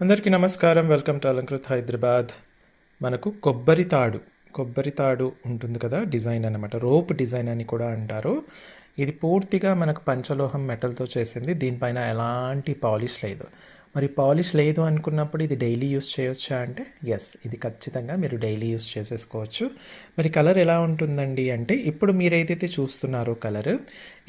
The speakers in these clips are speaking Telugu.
అందరికీ నమస్కారం. Welcome to Alankrit Hyderabad. మనకు కొబ్బరి తాడు ఉంటుంది కదా, డిజైన్ అన్నమాట. రోప్ డిజైన్ అని కూడా అంటారు. ఇది పూర్తిగా మనకు పంచలోహం మెటల్తో చేసింది. దీనిపైన ఎలాంటి పాలిష్ లేదు. మరి పాలిష్ లేదు అనుకున్నప్పుడు ఇది డైలీ యూస్ చేయొచ్చా అంటే ఎస్, ఇది ఖచ్చితంగా మీరు డైలీ యూస్ చేసేసుకోవచ్చు. మరి కలర్ ఎలా ఉంటుందండి అంటే, ఇప్పుడు మీరు ఏదైతే చూస్తున్నారో కలర్,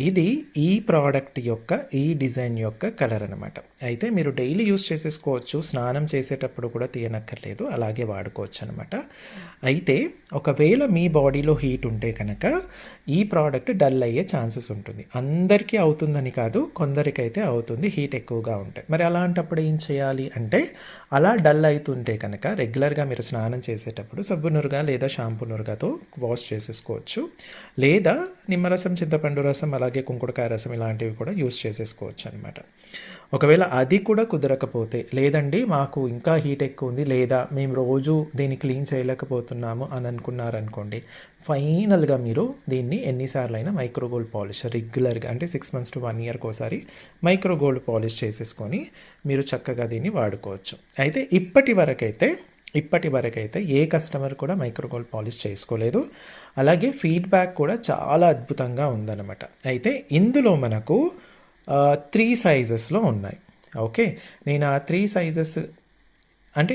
ఇది ఈ ప్రోడక్ట్ యొక్క ఈ డిజైన్ యొక్క కలర్ అనమాట. అయితే మీరు డైలీ యూస్ చేసేసుకోవచ్చు, స్నానం చేసేటప్పుడు కూడా తీయనక్కర్లేదు, అలాగే వాడుకోవచ్చు అనమాట. అయితే ఒకవేళ మీ బాడీలో హీట్ ఉంటే కనుక ఈ ప్రోడక్ట్ డల్ అయ్యే ఛాన్సెస్ ఉంటుంది. అందరికీ అవుతుందని కాదు, కొందరికైతే అవుతుంది హీట్ ఎక్కువగా ఉంటాయి. మరి అలాంటప్పుడు ఏం చేయాలి అంటే, అలా డల్ అవుతుంటే కనుక రెగ్యులర్గా మీరు స్నానం చేసేటప్పుడు సబ్బు నురగ లేదా షాంపూ నురగతో వాష్ చేసేసుకోవచ్చు. లేదా నిమ్మరసం, చింతపండు రసం, అలాగే కుంకుడుకాయ రసం ఇలాంటివి కూడా యూస్ చేసేసుకోవచ్చు అనమాట. ఒకవేళ అది కూడా కుదరకపోతే, లేదండి మాకు ఇంకా హీట్ ఎక్కువ ఉంది, లేదా మేము రోజు దీన్ని క్లీన్ చేయలేకపోతున్నాము అని అనుకున్నారనుకోండి, ఫైనల్గా మీరు దీన్ని ఎన్నిసార్లైనా మైక్రో గోల్డ్ పాలిష్ రెగ్యులర్గా, అంటే 6 months to 1 yearకి ఒకసారి మైక్రో గోల్డ్ పాలిష్ చేసేసుకొని మీరు చక్కగా దీన్ని వాడుకోవచ్చు. అయితే ఇప్పటి వరకైతే ఏ కస్టమర్ కూడా మైక్రో గోల్డ్ పాలిష్ చేసుకోలేదు. అలాగే ఫీడ్బ్యాక్ కూడా చాలా అద్భుతంగా ఉందన్నమాట. అయితే ఇందులో మనకు 3 సైజెస్లో ఉన్నాయి. ఓకే, నేను ఆ 3 సైజెస్ అంటే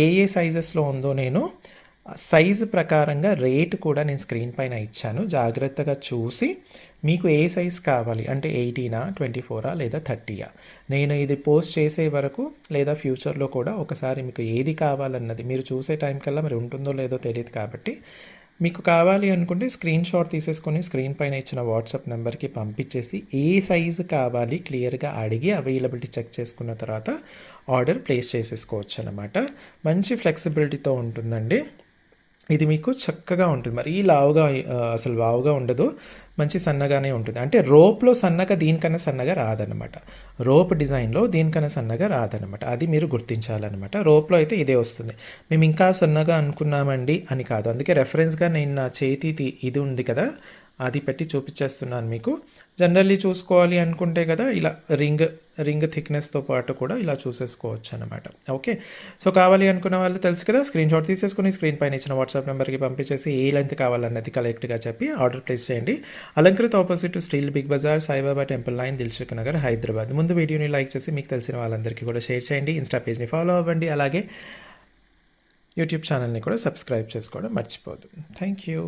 ఏ సైజెస్లో ఉందో నేను సైజు ప్రకారంగా రేటు కూడా నేను స్క్రీన్ పైన ఇచ్చాను. జాగ్రత్తగా చూసి మీకు ఏ సైజ్ కావాలి అంటే 18, 24 లేదా 30. నేను ఇది పోస్ట్ చేసే వరకు లేదా ఫ్యూచర్లో కూడా ఒకసారి మీకు ఏది కావాలన్నది మీరు చూసే టైం కల్లా మరి ఉంటుందో లేదో తెలియదు. కాబట్టి మీకు కావాలి అనుకుంటే స్క్రీన్ షాట్ తీసేసుకొని స్క్రీన్ పైన ఇచ్చిన వాట్సాప్ నెంబర్కి పంపించేసి ఏ సైజు కావాలి క్లియర్గా అడిగి అవైలబిలిటీ చెక్ చేసుకున్న తర్వాత ఆర్డర్ ప్లేస్ చేసేసుకోవచ్చు అనమాట. మంచి ఫ్లెక్సిబిలిటీతో ఉంటుందండి. ఇది మీకు చక్కగా ఉంటుంది. మరీ అసలు లావుగా ఉండదు, మంచి సన్నగానే ఉంటుంది. అంటే రోప్లో సన్నగా దీనికన్నా సన్నగా రాదనమాట. రోప్ డిజైన్లో దీనికన్నా సన్నగా రాదనమాట. అది మీరు గుర్తించాలన్నమాట. రోప్లో అయితే ఇదే వస్తుంది. మేము ఇంకా సన్నగా అనుకున్నామండి అని కాదు. అందుకే రెఫరెన్స్గా నేను నా చేతి ఇది ఉంది కదా, అది పెట్టి చూపించేస్తున్నాను మీకు. జనరల్లీ చూసుకోవాలి అనుకుంటే కదా, ఇలా రింగ్ థిక్నెస్తో పాటు కూడా ఇలా చూసేసుకోవచ్చు అనమాట. ఓకే, సో కావాలి అనుకున్న వాళ్ళు తెలుసు కదా, స్క్రీన్ షాట్ తీసేసుకుని స్క్రీన్ పైన ఇచ్చిన వాట్సాప్ నెంబర్కి పంపించేసి ఏ లెంత్ కావాలన్నది కరెక్ట్గా చెప్పి ఆర్డర్ ప్లేస్ చేయండి. Alankrit opposite steel Big Bazaar, Saibaba temple line, Dilsukhnagar, Hyderabad. ముందు వీడియోని లైక్ చేసి మీకు తెలిసిన వాళ్ళందరికీ కూడా షేర్ చేయండి. ఇన్స్టా పేజ్ని ఫాలో అవ్వండి. అలాగే యూట్యూబ్ ఛానల్ని కూడా సబ్స్క్రైబ్ చేసుకోవడం మర్చిపోదు. Thank you.